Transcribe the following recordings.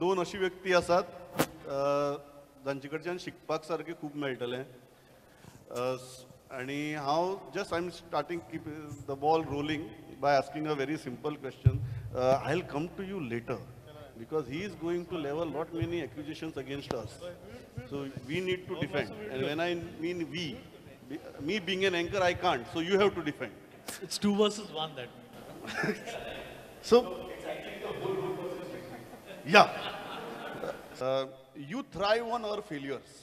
दोन अशी व्यक्ती असतात जांचेकडच्यान शिकपाक सारखे खूप मेळटलें आणि हांव just I am starting keep the ball rolling by asking a very simple question. I will come to you later because he is going to level lot many accusations against us. So we need to defend. And when I mean we, me being an anchor, I can't. So you have to defend. It's 2 versus 1 that. So, yeah. You thrive on our failures.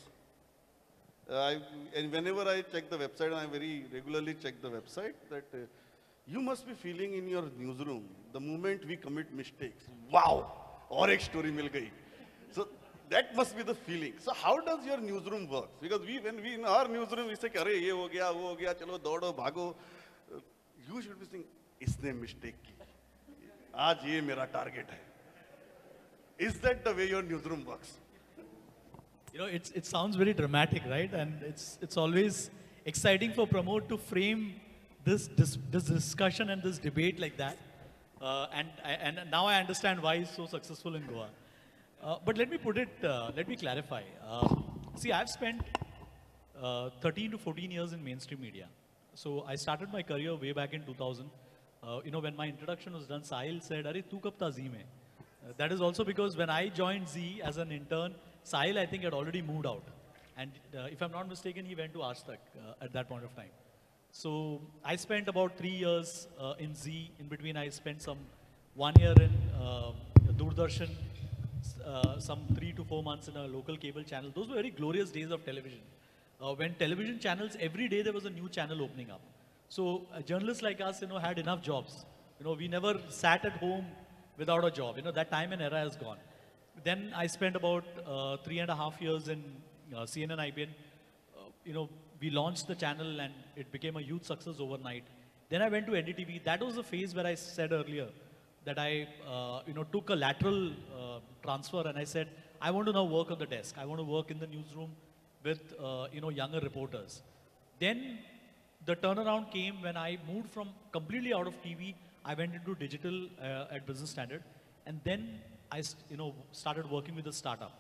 And whenever I check the website, and I very regularly check the website, that you must be feeling in your newsroom the moment we commit mistakes. Wow, और एक story mill गई. So that must be the feeling. So how does your newsroom work? Because when we in our newsroom we say, अरे ये हो गया, वो हो गया, चलो दौड़ो भागो. You should be saying, इसने mistake की. आज ये मेरा target है. Is that the way your newsroom works? You know, it sounds very dramatic, right? And it's always exciting for Pramod to frame this discussion and this debate like that. And now I understand why he's so successful in Goa. But let me put it, let me clarify. See, I've spent 13 to 14 years in mainstream media. So I started my career way back in 2000. You know, when my introduction was done, Sahil said, "Arey, tu kab tha Zee mein?" That is also because when I joined Zee as an intern, Sahil, I think, had already moved out. And if I'm not mistaken, he went to Aaj Tak at that point of time. So I spent about 3 years in Zee. In between, I spent some 1 year in Doordarshan, some 3 to 4 months in a local cable channel. Those were very glorious days of television. When television channels, every day there was a new channel opening up. So journalists like us, you know, had enough jobs. You know, we never sat at home without a job. You know, that time and era has gone. Then I spent about 3.5 years in CNN IBN. You know, we launched the channel and it became a huge success overnight. Then I went to NDTV. That was the phase where I said earlier that I, you know, took a lateral transfer and I said, I want to now work on the desk. I want to work in the newsroom with, you know, younger reporters. Then the turnaround came when I moved from completely out of TV. I went into digital at Business Standard. And then I, you know, started working with a startup.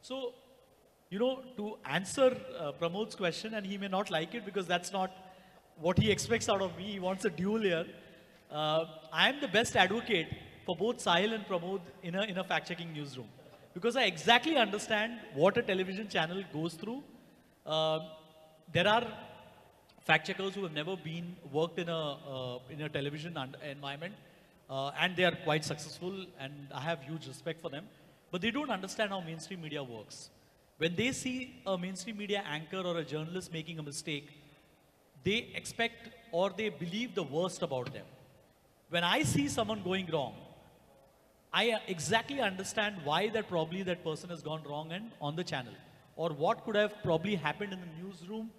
So, you know, to answer Pramod's question, and he may not like it because that's not what he expects out of me. He wants a duel here. I am the best advocate for both Sahil and Pramod in a fact-checking newsroom because I exactly understand what a television channel goes through. There are fact-checkers who have never been worked in a television environment, and they are quite successful, and I have huge respect for them. But they don't understand how mainstream media works. When they see a mainstream media anchor or a journalist making a mistake, they expect or they believe the worst about them. When I see someone going wrong, I exactly understand why that person has gone wrong and on the channel, or what could have probably happened in the newsroom.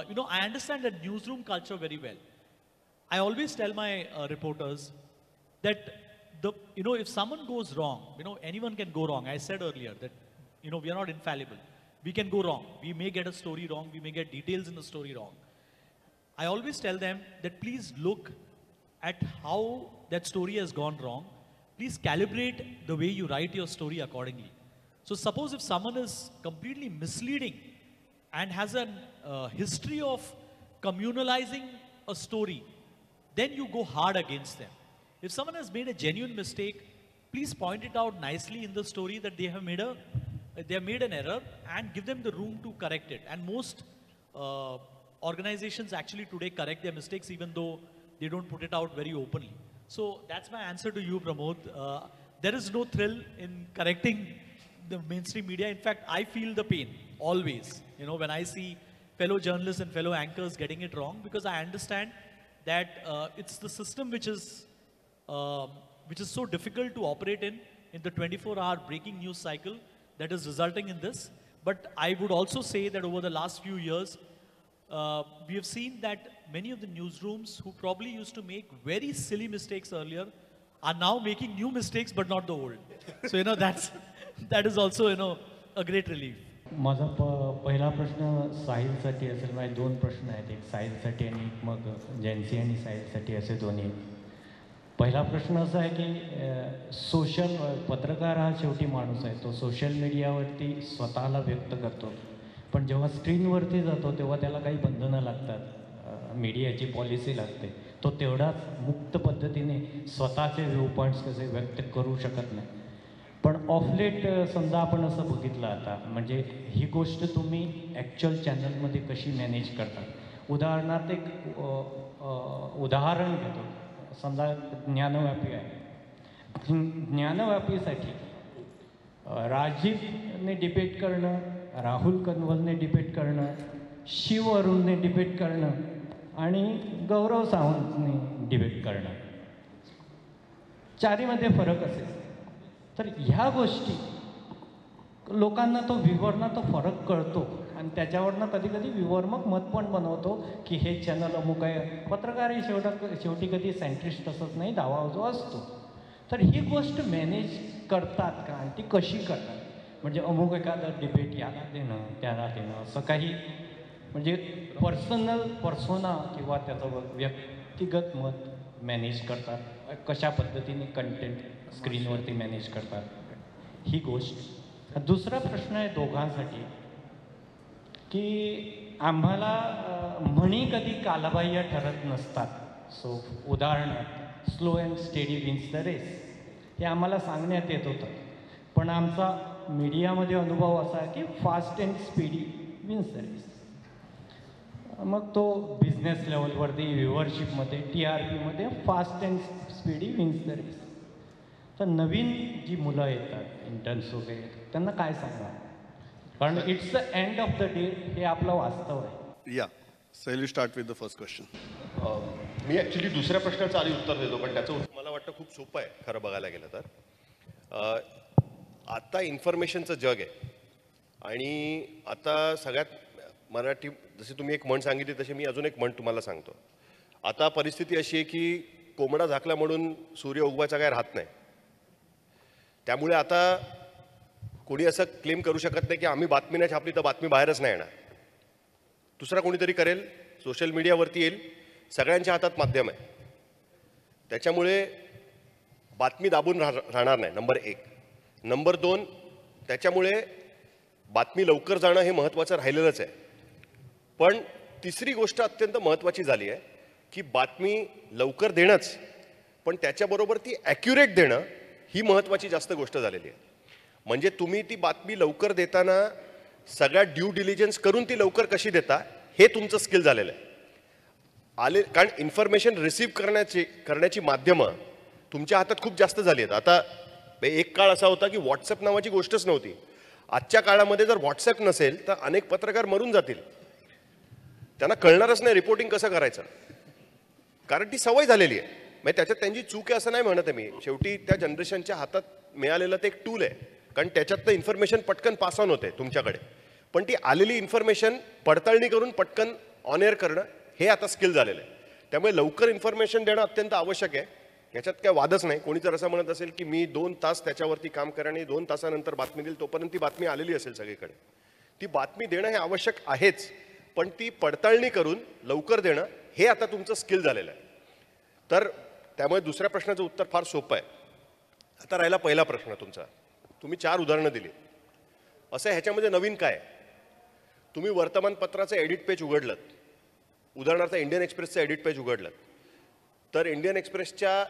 You know, I understand that newsroom culture very well. I always tell my reporters that you know, if someone goes wrong, you know, anyone can go wrong. I said earlier that, you know, we are not infallible. We can go wrong. We may get a story wrong. We may get details in the story wrong. I always tell them that please look at how that story has gone wrong. Please calibrate the way you write your story accordingly. So suppose if someone is completely misleading and has a history of communalizing a story, then you go hard against them. If someone has made a genuine mistake, please point it out nicely in the story that they have made an error and give them the room to correct it. And most organizations actually today correct their mistakes even though they don't put it out very openly. So that's my answer to you, Pramod. There is no thrill in correcting the mainstream media. In fact, I feel the pain always, you know, when I see fellow journalists and fellow anchors getting it wrong, because I understand that it's the system which is so difficult to operate in the 24-hour breaking news cycle that is resulting in this. But I would also say that over the last few years, we have seen that many of the newsrooms who probably used to make very silly mistakes earlier are now making new mistakes, but not the old. So, you know, that is also, you know, a great relief. माझा पहिला प्रश्न साहिलसाठी असेल. माझे 2 प्रश्न आहेत, एक साहिलसाठी आणि एक मग जयंती आणि साहिलसाठी असे दोन्ही. पहिला प्रश्न असा आहे की सोशल पत्रकार हा शेवटी माणूस आहे, तो सोशल मीडियावरती स्वतःला व्यक्त करतो, पण जेव्हा स्क्रीनवरती जातो तेव्हा त्याला काही बंधनं लागतात, मीडियाची पॉलिसी लागते. तो तेवढाच मुक्त पद्धतीने स्वतःचे व्ह्यू पॉईंट्स कसे व्यक्त करू शकत नाही. पण ऑफ लेट समजा आपण असं बघितलं आता, म्हणजे ही गोष्ट तुम्ही ॲक्च्युअल चॅनलमध्ये कशी मॅनेज करता. उदाहरणार्थ एक उदाहरण घेतो. समजा ज्ञानव्यापी आहे. ज्ञानव्यापीसाठी राजीवने डिबेट करणं, राहुल कनवलने डिबेट करणं, शिव अरुणने डिबेट करणं आणि गौरव सावंतने डिबेट करणं, चारीमध्ये फरक असेल. तर ह्या गोष्टी लोकांना तो व्ह्यूवरना तो फरक कळतो आणि त्याच्यावरनं कधी कधी व्ह्यूवर मग मत पण बनवतो की हे चॅनल अमुक आहे. पत्रकारही शेवटी कधी सेंट्रिस्ट असत नाही, डावा जो असतो. तर ही गोष्ट मॅनेज करतात का आणि ती कशी करतात? म्हणजे अमुक एखादं डिबेट याला देणं त्याला देणं असं काही, म्हणजे पर्सोना किंवा त्याचं व्यक्तिगत मत मॅनेज करतात, कशा पद्धतीने कंटेंट स्क्रीनवरती मॅनेज करतात ही गोष्ट. दुसरा प्रश्न आहे दोघांसाठी की आम्हाला म्हणी कधी कालबाह्य ठरत नसतात. सो उदाहरणार्थ slow and steady wins the race हे आम्हाला सांगण्यात येत होतं, पण आमचा मीडियामध्ये अनुभव असा आहे की fast and speedy wins the race. मग तो बिझनेस लेवलवरती व्ह्युअरशिपमध्ये TRPमध्ये fast and speedy wins the race. तर नवीन जी मुलं येतात इंटर्न्स वगैरे त्यांना काय सांगणार? कारण it's the end of the day हे आपलं वास्तव आहे. या सैल start with the first question. Me actually दुसऱ्या प्रश्नाचं आधी उत्तर देतो, पण त्याचं उत्तर मला वाटतं खूप सोपं आहे खरं बघायला गेलं तर. आता इन्फॉर्मेशनचं जग आहे आणि आता सगळ्यात मराठी, जशी तुम्ही एक म्हण सांगितली तशी मी अजून एक म्हण तुम्हाला सांगतो. आता परिस्थिती अशी आहे की कोंबडा झाकला म्हणून सूर्य उगवायचा काय राहत नाही. त्यामुळे आता कोणी असं क्लेम करू शकत नाही की आम्ही बातमी नाही छापली तर बातमी बाहेरच नाही येणार. दुसरा कोणीतरी करेल, सोशल मीडियावरती येईल, सगळ्यांच्या हातात माध्यम आहे. त्याच्यामुळे बातमी दाबून राहणार नाही, नंबर 1. नंबर 2, त्याच्यामुळे बातमी लवकर जाणं हे महत्त्वाचं राहिलेलंच आहे. पण तिसरी गोष्ट अत्यंत महत्त्वाची झाली आहे की बातमी लवकर देणंच, पण त्याच्याबरोबर ती ॲक्युरेट देणं ही महत्त्वाची जास्त गोष्ट झालेली आहे. म्हणजे तुम्ही ती बातमी लवकर देताना सगळ्या ड्यू डिलिजन्स करून ती लवकर कशी देता हे तुमचं स्किल झालेलं आहे. कारण इन्फॉर्मेशन रिसीव्ह करण्याची माध्यमं तुमच्या हातात खूप जास्त झाली आहेत. आता एक काळ असा होता की व्हॉट्सअप नावाची गोष्टच नव्हती. आजच्या काळामध्ये जर व्हॉट्सअप नसेल तर अनेक पत्रकार मरून जातील. त्यांना कळणारच नाही रिपोर्टिंग कसं करायचं, कारण ती सवय झालेली आहे. म्हणजे त्याच्यात त्यांची चूक आहे असं नाही म्हणत आहे मी. शेवटी त्या जनरेशनच्या हातात मिळालेलं ते एक टूल आहे, कारण त्याच्यात इन्फॉर्मेशन पटकन पास ऑन होते तुमच्याकडे. पण ती आलेली इन्फॉर्मेशन पडताळणी करून पटकन ऑन एअर करणं हे आता स्किल झालेलं आहे. त्यामुळे लवकर इन्फॉर्मेशन देणं अत्यंत आवश्यक आहे, याच्यात काय वादच नाही. कोणी जर असं म्हणत असेल की मी 2 तास त्याच्यावरती काम करेन आणि 2 तासानंतर बातमी देईल, तोपर्यंत ती बातमी आलेली असेल सगळीकडे. ती बातमी देणं हे आवश्यक आहेच, पण ती पडताळणी करून लवकर देणं हे आता तुमचं स्किल झालेलं आहे. तर त्यामुळे दुसऱ्या प्रश्नाचं उत्तर फार सोपं आहे. आता राहिला पहिला प्रश्न तुमचा. तुम्ही 4 उदाहरणं दिली. असं ह्याच्यामध्ये नवीन काय? तुम्ही वर्तमानपत्राचं एडिट पेज उघडलं, उदाहरणार्थ इंडियन एक्सप्रेसचं एडिट पेज उघडलं, तर इंडियन एक्सप्रेसच्या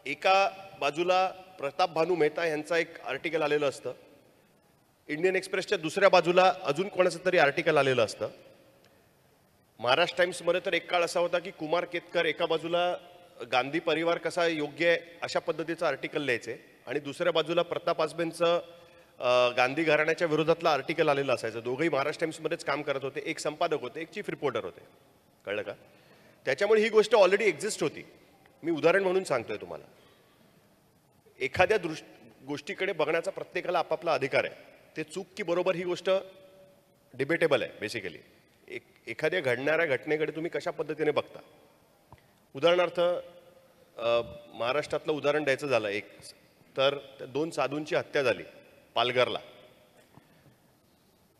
एका बाजूला प्रताप भानू मेहता यांचा एक आर्टिकल आलेलं असतं, इंडियन एक्सप्रेसच्या दुसऱ्या बाजूला अजून कोणाचं तरी आर्टिकल आलेलं असतं. महाराष्ट्र टाइम्समध्ये तर एक काळ असा होता की कुमार केतकर एका बाजूला गांधी परिवार कसा योग्य आहे अशा पद्धतीचं आर्टिकल लिहायचे आणि दुसऱ्या बाजूला प्रताप आसबेंचं गांधी घराण्याच्या विरोधातलं आर्टिकल आलेलं असायचं. दोघंही महाराष्ट्र टाइम्समध्येच काम करत होते. एक संपादक होते, एक चीफ रिपोर्टर होते. कळलं का? त्याच्यामुळे ही गोष्ट ऑलरेडी एक्झिस्ट होती. मी उदाहरण म्हणून सांगतोय तुम्हाला. एखाद्या गोष्टीकडे बघण्याचा प्रत्येकाला आपापला अधिकार आहे. ते चूक की बरोबर ही गोष्ट डिबेटेबल आहे बेसिकली. एखाद्या घडणाऱ्या घटनेकडे तुम्ही कशा पद्धतीने बघता. उदाहरणार्थ महाराष्ट्रातलं उदाहरण द्यायचं झालं एक, तर 2 साधूंची हत्या झाली पालघरला.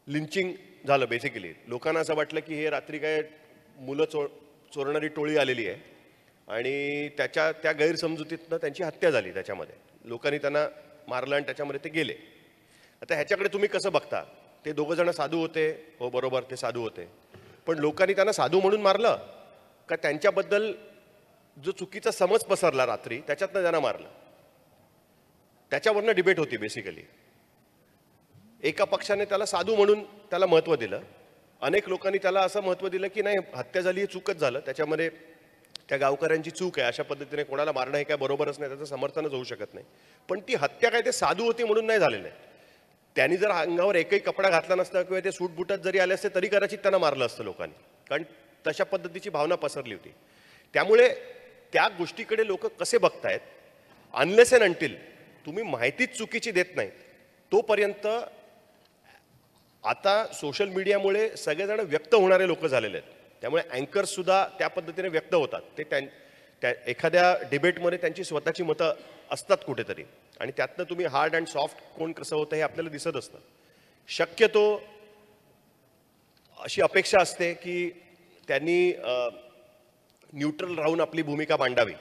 लिंचिंग झालं बेसिकली. लोकांना असं वाटलं की हे रात्री काय मुलं चोरणारी टोळी आलेली आहे आणि त्या गैरसमजुतीतनं त्यांची हत्या झाली. त्याच्यामध्ये लोकांनी त्यांना मारलं आणि त्याच्यामध्ये ते गेले. आता ह्याच्याकडे तुम्ही कसं बघता? ते दोघं जण साधू होते, हो बरोबर ते साधू होते, पण लोकांनी त्यांना साधू म्हणून मारलं का त्यांच्याबद्दल जो चुकीचा समज पसरला रात्री त्याच्यातनं त्यांना मारलं? त्याच्यावरनं डिबेट होती बेसिकली. एका पक्षाने त्याला साधू म्हणून त्याला महत्त्व दिलं, अनेक लोकांनी त्याला असं महत्त्व दिलं की नाही हत्या झाली हे चूकच झालं, त्याच्यामध्ये त्या गावकऱ्यांची चूक आहे, अशा पद्धतीने कोणाला मारणं हे काय बरोबरच नाही, त्याचं समर्थनच होऊ शकत नाही. पण ती हत्या काय ते साधू होती म्हणून नाही झालेलं आहे. त्यांनी जर अंगावर एकही कपडा घातला नसता किंवा ते सूटबुटात जरी आले असते तरी कदाचित त्यांना मारलं असतं लोकांनी, कारण तशा पद्धतीची भावना पसरली होती. त्यामुळे त्या गोष्टीकडे लोक कसे बघतायत, अनलेस अँड अनटिल तुम्ही माहितीच चुकीची देत नाहीत तोपर्यंत. आता सोशल मीडियामुळे सगळेजण व्यक्त होणारे लोक झालेले आहेत, त्यामुळे अँकर्ससुद्धा त्या पद्धतीने व्यक्त होतात. ते त्या एखाद्या डिबेटमध्ये त्यांची स्वतःची मतं असतात कुठेतरी, आणि त्यातनं तुम्ही हार्ड अँड सॉफ्ट कोण कसं होतं हे आपल्याला दिसत असतं. शक्यतो अशी अपेक्षा असते की त्यांनी न्यूट्रल राहून आपली भूमिका मांडावी.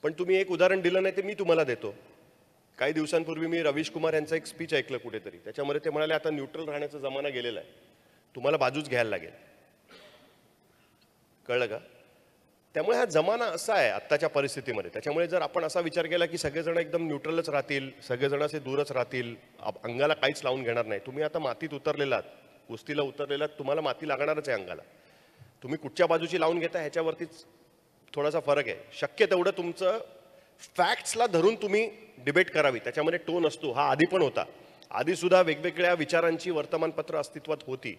पण तुम्ही एक उदाहरण दिलं नाही ते मी तुम्हाला देतो. काही दिवसांपूर्वी मी रवीश कुमार यांचं एक स्पीच ऐकलं कुठेतरी, त्याच्यामध्ये ते म्हणाले आता न्यूट्रल राहण्याचा जमाना गेलेला आहे, तुम्हाला बाजूच घ्यायला लागेल. कळलं का? त्यामुळे हा जमाना असा आहे आत्ताच्या परिस्थितीमध्ये. त्याच्यामुळे जर आपण असा विचार केला की सगळेजण एकदम न्यूट्रलच राहतील, सगळेजण असे दूरच राहतील, अंगाला काहीच लावून घेणार नाही. तुम्ही आता मातीत उतरलेलात, कुस्तीला उतरलेलात, तुम्हाला माती लागणारच आहे अंगाला. तुम्ही कुठच्या बाजूची लावून घेता ह्याच्यावरतीच थोडासा फरक आहे. शक्य तेवढं तुमचं फॅक्ट्सला धरून तुम्ही डिबेट करावी. त्याच्यामध्ये टोन असतो, हा आधी पण होता. आधीसुद्धा वेगवेगळ्या विचारांची वर्तमानपत्र अस्तित्वात होती.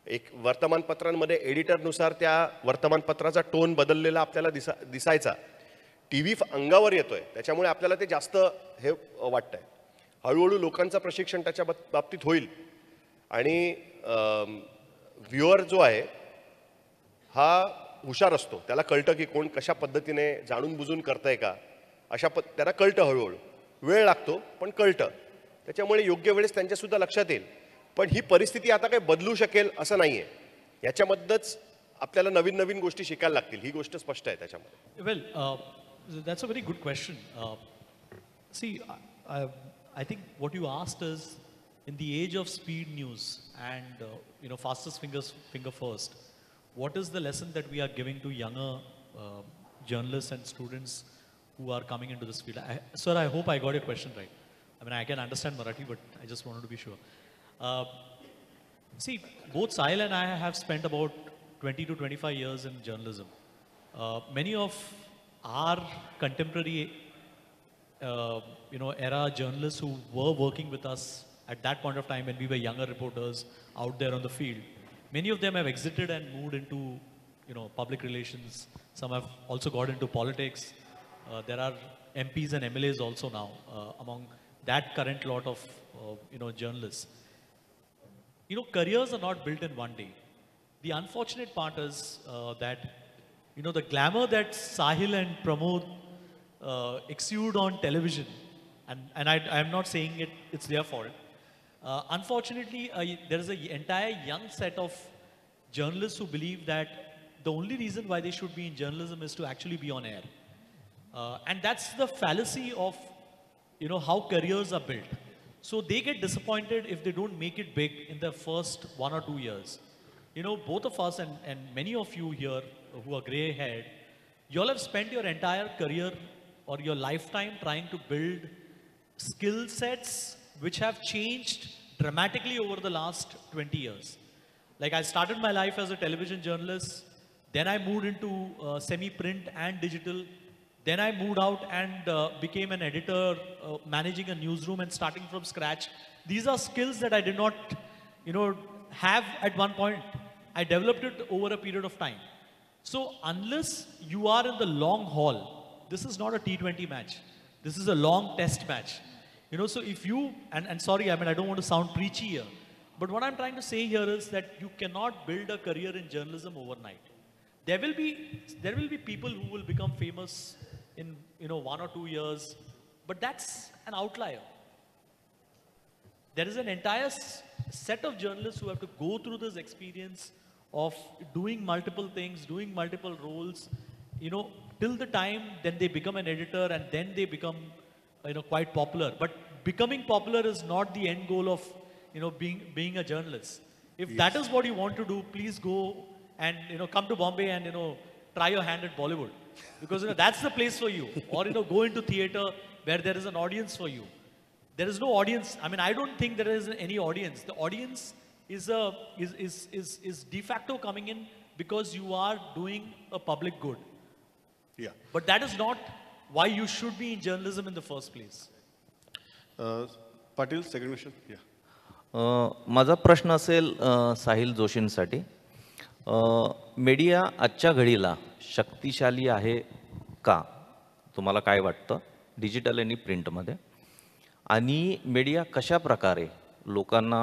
एक वर्तमानपत्रांमध्ये एडिटरनुसार त्या वर्तमानपत्राचा टोन बदललेला आपल्याला दिसायचा. टी व्ही अंगावर येतोय त्याच्यामुळे आपल्याला ते जास्त हे वाटतंय. हळूहळू लोकांचं प्रशिक्षण त्याच्या बाबतीत होईल आणि व्ह्युअर जो आहे हा हुशार असतो, त्याला कळतं की कोण कशा पद्धतीने जाणून बुजून करतंय का, त्याला कळतं. हळूहळू वेळ लागतो पण कळतं. त्याच्यामुळे योग्य वेळेस त्यांच्यासुद्धा लक्षात येईल. पण ही परिस्थिती आता काही बदलू शकेल असं नाही आहे. याच्यामध्येच आपल्याला नवीन नवीन गोष्टी शिकायला लागतील, ही गोष्ट स्पष्ट आहे त्याच्यामध्ये. Well, that's a very good question. See, I think what you asked is, in the age of speed news and fastest finger first, what is the lesson that we are giving to younger journalists and students who are coming into this field? Sir, I hope I got your question right. I mean, I can understand Marathi, but I just wanted to be sure. See, both Sahil and I have spent about 20 to 25 years in journalism. Many of our contemporary, era journalists who were working with us at that point of time when we were younger reporters out there on the field, many of them have exited and moved into, public relations. Some have also got into politics. There are MPs and MLAs also now among that current lot of, journalists. Careers are not built in one day. The unfortunate part is that, the glamour that Sahil and Pramod exude on television, and I'm not saying it's their fault. Unfortunately, there is an entire young set of journalists who believe that the only reason why they should be in journalism is to actually be on air. And that's the fallacy of, how careers are built. So they get disappointed if they don't make it big in the first 1 or 2 years. Both of us and many of you here who are gray-haired, you all have spent your entire career or your lifetime trying to build skill sets which have changed dramatically over the last 20 years. Like, I started my life as a television journalist, then I moved into semi-print and digital. Then I moved out and became an editor, managing a newsroom and starting from scratch. These are skills that I did not, have at one point. I developed it over a period of time. So unless you are in the long haul, this is not a T20 match. This is a long test match. So if you, and sorry, I mean, I don't want to sound preachy here, but what I'm trying to say here is that you cannot build a career in journalism overnight. There will be people who will become famous in 1 or 2 years, but that's an outlier. There is an entire set of journalists who have to go through this experience of doing multiple things, doing multiple roles, till the time then they become an editor and then they become, quite popular. But becoming popular is not the end goal of, being a journalist. If that is what you want to do, please go and, come to Bombay and, try your hand at Bollywood. Because, that's the place for you. Or, go into theater where there is an audience for you. There is no audience. I mean, I don't think there is any audience. The audience is de facto coming in because you are doing a public good. Yeah. But that is not why you should be in journalism in the first place. Patil, second question. Yeah. माझा प्रश्न असेल Sahil जोशींसाठी. Media आजच्या घडीला शक्तिशाली आहे का, तुम्हाला काय वाटतं, डिजिटल आणि प्रिंटमध्ये? आणि मीडिया कशा प्रकारे लोकांना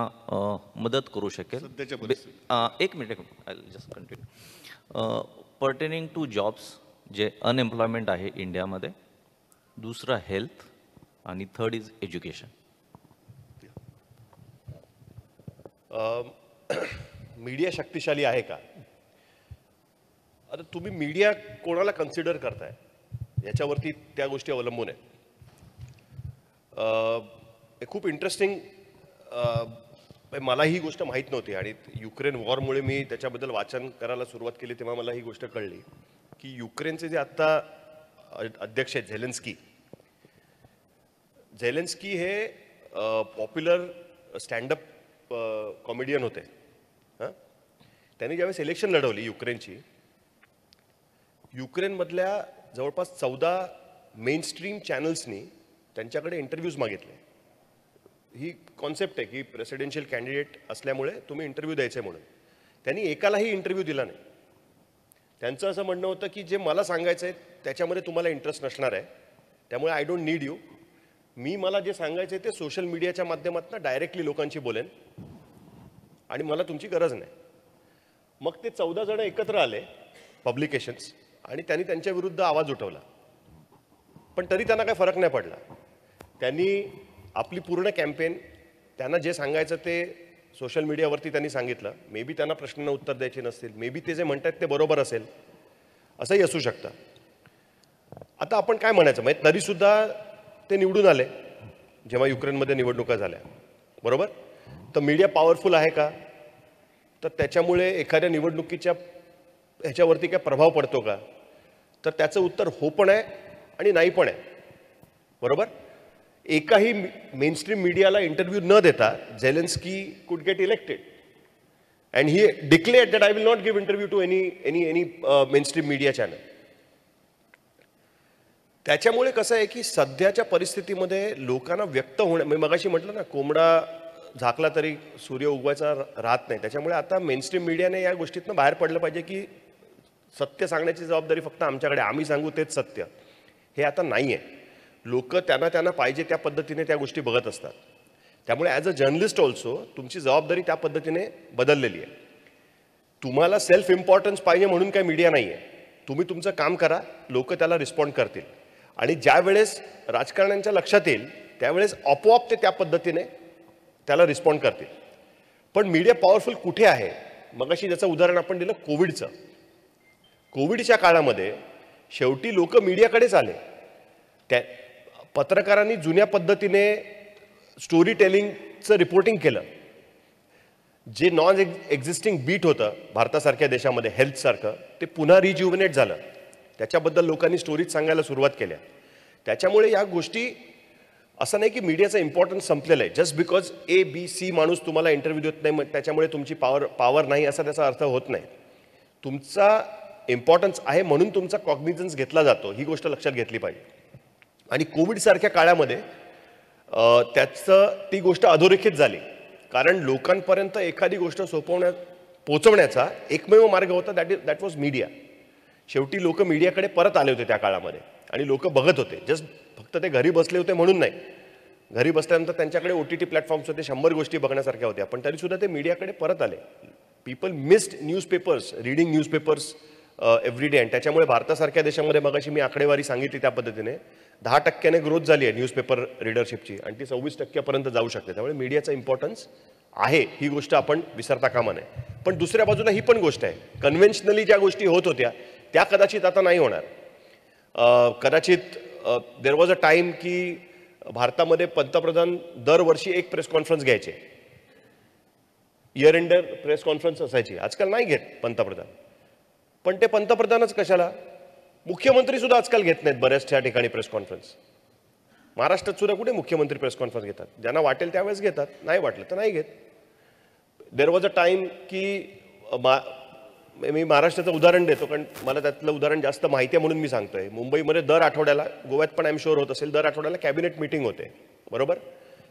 मदत करू शकेल? सध्याच्या परिस्थितीत. एक minute just continue. Pertaining to jobs, जे अनएम्प्लॉयमेंट आहे इंडियामध्ये, दुसरं हेल्थ, आणि थर्ड इज एज्युकेशन. मीडिया शक्तिशाली आहे का? आता तुम्ही मीडिया कोणाला कन्सिडर करताय याच्यावरती त्या गोष्टी अवलंबून आहे. खूप इंटरेस्टिंग, मला ही गोष्ट माहीत नव्हती आणि युक्रेन वॉरमुळे मी त्याच्याबद्दल वाचन करायला सुरुवात केली तेव्हा मला ही गोष्ट कळली की युक्रेनचे जे आत्ता अध्यक्ष आहेत झेलेन्स्की हे पॉप्युलर स्टँडअप कॉमेडियन होते. हां, त्यांनी ज्यावेळेस इलेक्शन लढवली युक्रेनची, युक्रेनमधल्या जवळपास 14 मेनस्ट्रीम चॅनल्सनी त्यांच्याकडे इंटरव्ह्यूज मागितले. ही कॉन्सेप्ट आहे की प्रेसिडेन्शियल कॅन्डिडेट असल्यामुळे तुम्ही इंटरव्ह्यू द्यायचे म्हणून. त्यांनी एकालाही इंटरव्ह्यू दिला नाही. त्यांचं असं म्हणणं होतं की जे मला सांगायचं आहे त्याच्यामध्ये तुम्हाला इंटरेस्ट नसणार आहे, त्यामुळे आय डोंट नीड यू. मला जे सांगायचं आहे ते सोशल मीडियाच्या माध्यमातून डायरेक्टली लोकांशी बोलेन आणि मला तुमची गरज नाही. मग ते 14 जण एकत्र आले पब्लिकेशन्स आणि त्यांनी त्यांच्या विरुद्ध आवाज उठवला. पण तरी त्यांना काही फरक नाही पडला. त्यांनी आपली पूर्ण कॅम्पेन, त्यांना जे सांगायचं ते सोशल मीडियावरती त्यांनी सांगितलं. मे बी त्यांना प्रश्नांना उत्तर द्यायचे नसतील, मे बी ते जे म्हणतात ते बरोबर असेल, असंही असू शकतं. आता आपण काय म्हणायचं, म्हणजे तरीसुद्धा ते निवडून आले जेव्हा युक्रेनमध्ये निवडणुका झाल्या, बरोबर? तर मीडिया पॉवरफुल आहे का? तर त्याच्यामुळे एखाद्या निवडणुकीच्या ह्याच्यावरती काय प्रभाव पडतो का? तर त्याचं उत्तर हो पण आहे आणि नाही पण आहे, बरोबर? एकाही मेनस्ट्रीम मीडियाला इंटरव्ह्यू न देता Zelensky could get elected and he declared that I will not give interview to any mainstream media channel. त्याच्यामुळे कसं आहे की सध्याच्या परिस्थितीमध्ये लोकांना व्यक्त होणं, मी मगाशी म्हटलं ना, कोंबडा झाकला तरी सूर्य उगवायचा राहत नाही. त्याच्यामुळे आता मेनस्ट्रीम मीडियाने या गोष्टीतनं बाहेर पडलं पाहिजे की सत्य सांगण्याची जबाबदारी फक्त आमच्याकडे, आम्ही सांगू तेच सत्य, हे आता नाही आहे. लोक त्यांना पाहिजे त्या पद्धतीने त्या गोष्टी बघत असतात. त्यामुळे ॲज अ जर्नलिस्ट ऑल्सो तुमची जबाबदारी त्या पद्धतीने बदललेली आहे. तुम्हाला सेल्फ इम्पॉर्टन्स पाहिजे म्हणून काय मीडिया नाही आहे. तुम्ही तुमचं काम करा, लोक त्याला रिस्पॉन्ड करतील आणि ज्या वेळेस राजकारण्यांच्या लक्षात येईल त्यावेळेस आपोआप ते त्या पद्धतीने त्याला रिस्पॉन्ड करतील. पण मीडिया पॉवरफुल कुठे आहे? मगाशी ज्याचं उदाहरण आपण दिलं कोविडचं. कोविडच्या काळामध्ये शेवटी लोक मीडियाकडेच आले. त्या पत्रकारांनी जुन्या पद्धतीने स्टोरी टेलिंगचं रिपोर्टिंग केलं. जे नॉन एक्झिस्टिंग बीट होतं भारतासारख्या देशामध्ये हेल्थसारखं, ते पुन्हा रिज्युव्हनेट झालं. त्याच्याबद्दल लोकांनी स्टोरीज सांगायला सुरुवात केल्या. त्याच्यामुळे या गोष्टी, असं नाही की मीडियाचं इम्पॉर्टन्स संपलेलं आहे. जस्ट बिकॉज ABC माणूस तुम्हाला इंटरव्ह्यू देत नाही त्याच्यामुळे तुमची पॉवर नाही असा त्याचा अर्थ होत नाही. तुमचा इम्पॉर्टन्स आहे म्हणून तुमचा कॉग्निझन्स घेतला जातो, ही गोष्ट लक्षात घेतली पाहिजे. आणि कोविडसारख्या काळामध्ये ती गोष्ट अधोरेखित झाली, कारण लोकांपर्यंत एखादी गोष्ट पोहोचवण्याचा एकमेव मार्ग होता, दॅट वॉज मीडिया. शेवटी लोक मीडियाकडे परत आले होते त्या काळामध्ये आणि लोक बघत होते. जस्ट फक्त ते घरी बसले होते म्हणून नाही, घरी बसल्यानंतर त्यांच्याकडे OTT प्लॅटफॉर्म्स होते, 100 गोष्टी बघण्यासारख्या होत्या, पण तरीसुद्धा ते मीडियाकडे परत आले. People missed newspapers, reading newspapers every day. आणि त्याच्यामुळे भारतासारख्या देशामध्ये मगाशी मी आकडेवारी सांगितली त्या पद्धतीने 10% ग्रोथ झाली आहे न्यूजपेपर रीडरशिपची आणि ती 26% जाऊ शकते. त्यामुळे मीडियाचा इम्पॉर्टन्स आहे, ही गोष्ट आपण विसरता कामा नये. पण दुसऱ्या बाजूला ही पण गोष्ट आहे, कन्व्हेन्शनली ज्या गोष्टी होत होत्या त्या कदाचित आता नाही होणार. कदाचित देर वॉज अ टाईम की भारतामध्ये पंतप्रधान दरवर्षी एक प्रेस कॉन्फरन्स घ्यायचे, इयर एंडर प्रेस कॉन्फरन्स असायची. आजकाल नाही घेत पंतप्रधान. पण ते पंतप्रधानच कशाला, मुख्यमंत्री सुद्धा आजकाल घेत नाहीत बऱ्याचशा ठिकाणी प्रेस कॉन्फरन्स. महाराष्ट्रात सुद्धा कुठे मुख्यमंत्री प्रेस कॉन्फरन्स घेतात? ज्यांना वाटेल त्यावेळेस घेतात, नाही वाटलं तर नाही घेत. देर वॉज अ टाईम की मी महाराष्ट्राचं उदाहरण देतो कारण मला त्यातलं उदाहरण जास्त माहिती आहे म्हणून मी सांगतोय. मुंबईमध्ये दर आठवड्याला, गोव्यात पण आय एम शुअर होत असेल, दर आठवड्याला कॅबिनेट मीटिंग होते, बरोबर.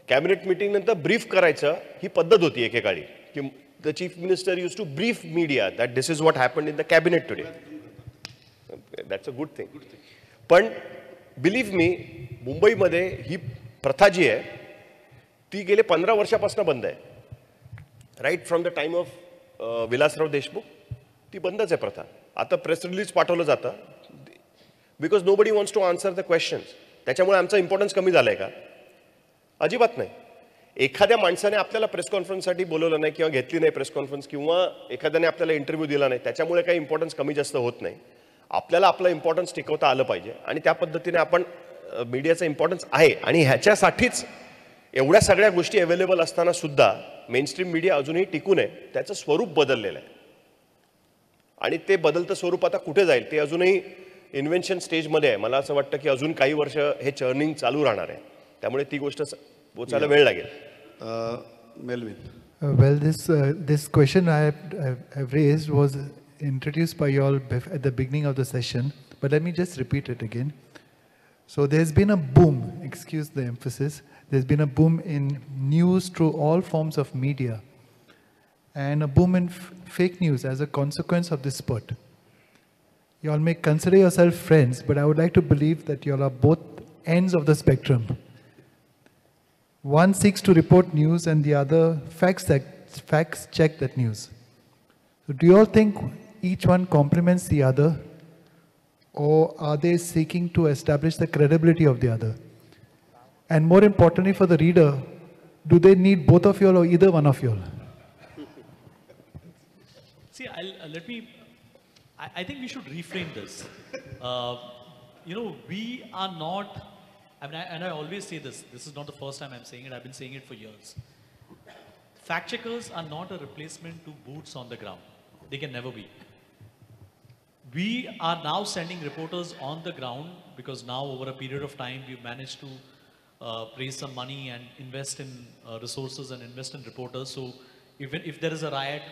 कॅबिनेट मीटिंग नंतर ब्रीफ करायचं ही पद्धत होती एकेकाळी, की the chief minister use to brief media that this is what happened in the cabinet today. That's a good thing. पण बिलीव्ह मी, मुंबईमध्ये ही प्रथा जी आहे ती गेले 15 वर्षापासून बंद आहे. Right from the time of Vilasrao Deshmukh ती बंदच आहे प्रथा. आता प्रेस रिलीज पाठवलं जातं because nobody wants to answer the questions. त्याच्यामुळे आमचा इम्पॉर्टन्स कमी झाला आहे का? अजिबात नाही. एखाद्या माणसाने आपल्याला प्रेस कॉन्फरन्ससाठी बोलवलं नाही किंवा घेतली नाही प्रेस कॉन्फरन्स, किंवा एखाद्याने आपल्याला इंटरव्ह्यू दिला नाही, त्याच्यामुळे काही इम्पॉर्टन्स कमी जास्त होत नाही. आपल्याला आपलं इम्पॉर्टन्स टिकवता आलं पाहिजे आणि त्या पद्धतीने आपण मीडियाचा इम्पॉर्टन्स आहे. आणि ह्याच्यासाठीच एवढ्या सगळ्या गोष्टी अवेलेबल असताना सुद्धा मेनस्ट्रीम मीडिया अजूनही टिकून आहे. त्याचं स्वरूप बदललेलं आहे आणि ते बदलतं स्वरूप आता कुठे जाईल ते अजूनही इन्व्हेन्शन स्टेजमध्ये आहे. मला असं वाटतं की अजून काही वर्ष हे चर्निंग चालू राहणार आहे. त्यामुळे ती गोष्ट पोचायला वेळ लागेल. Melvin. Well, this question I've raised was introduced by you all at the beginning of the session, but let me just repeat it again. So there's been a boom, excuse the emphasis, there's been a boom in news through all forms of media and a boom in fake news as a consequence of this spurt. You all may consider yourself friends, but I would like to believe that you all are both ends of the spectrum. One seeks to report news and the other facts check that news. So do you all think each one complements the other, or are they seeking to establish the credibility of the other? And more importantly for the reader, do they need both of you all or either one of you all? See, I think we should reframe this. We are not, and I always say this is not the first time I'm saying it, I've been saying it for years. Fact checkers are not a replacement to boots on the ground. They can never be. We are now sending reporters on the ground because now over a period of time we've managed to raise some money and invest in resources and invest in reporters. So even if there is a riot,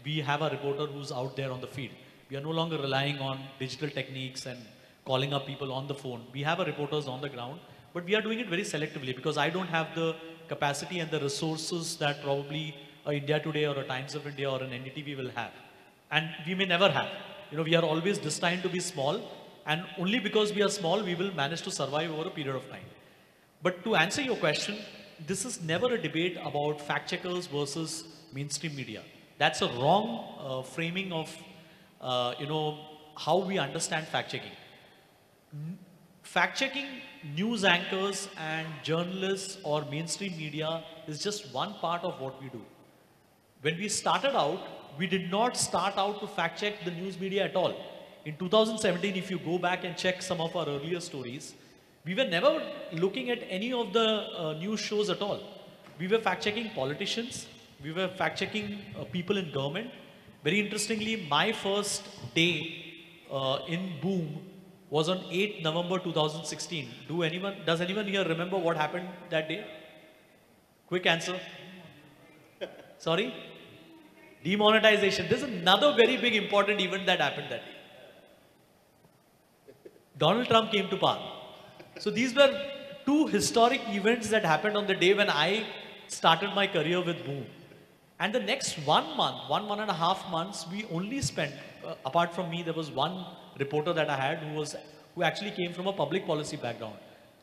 we have a reporter who's out there on the field. We are no longer relying on digital techniques and calling up people on the phone. We have our reporters on the ground, but we are doing it very selectively because I don't have the capacity and the resources that probably India Today or a Times of India or an NDTV will have. And we may never have. We are always destined to be small, and only because we are small, we will manage to survive over a period of time. But to answer your question, this is never a debate about fact checkers versus mainstream media. That's a wrong framing of, how we understand fact checking. Fact checking news anchors and journalists or mainstream media is just one part of what we do. When we started out, we did not start out to fact check the news media at all. In 2017, if you go back and check some of our earlier stories, we were never looking at any of the news shows at all. We were fact checking politicians. We were fact checking people in government. Very interestingly, my first day in Boom was on 8th November 2016. Does anyone here remember what happened that day? Quick answer. Sorry? Demonetization. There's another very big important event that happened that day. Donald Trump came to power. So these were two historic events that happened on the day when I started my career with Boom. And the next 1 month, one and a half months, we only spent, apart from me, there was one reporter that I had who actually came from a public policy background.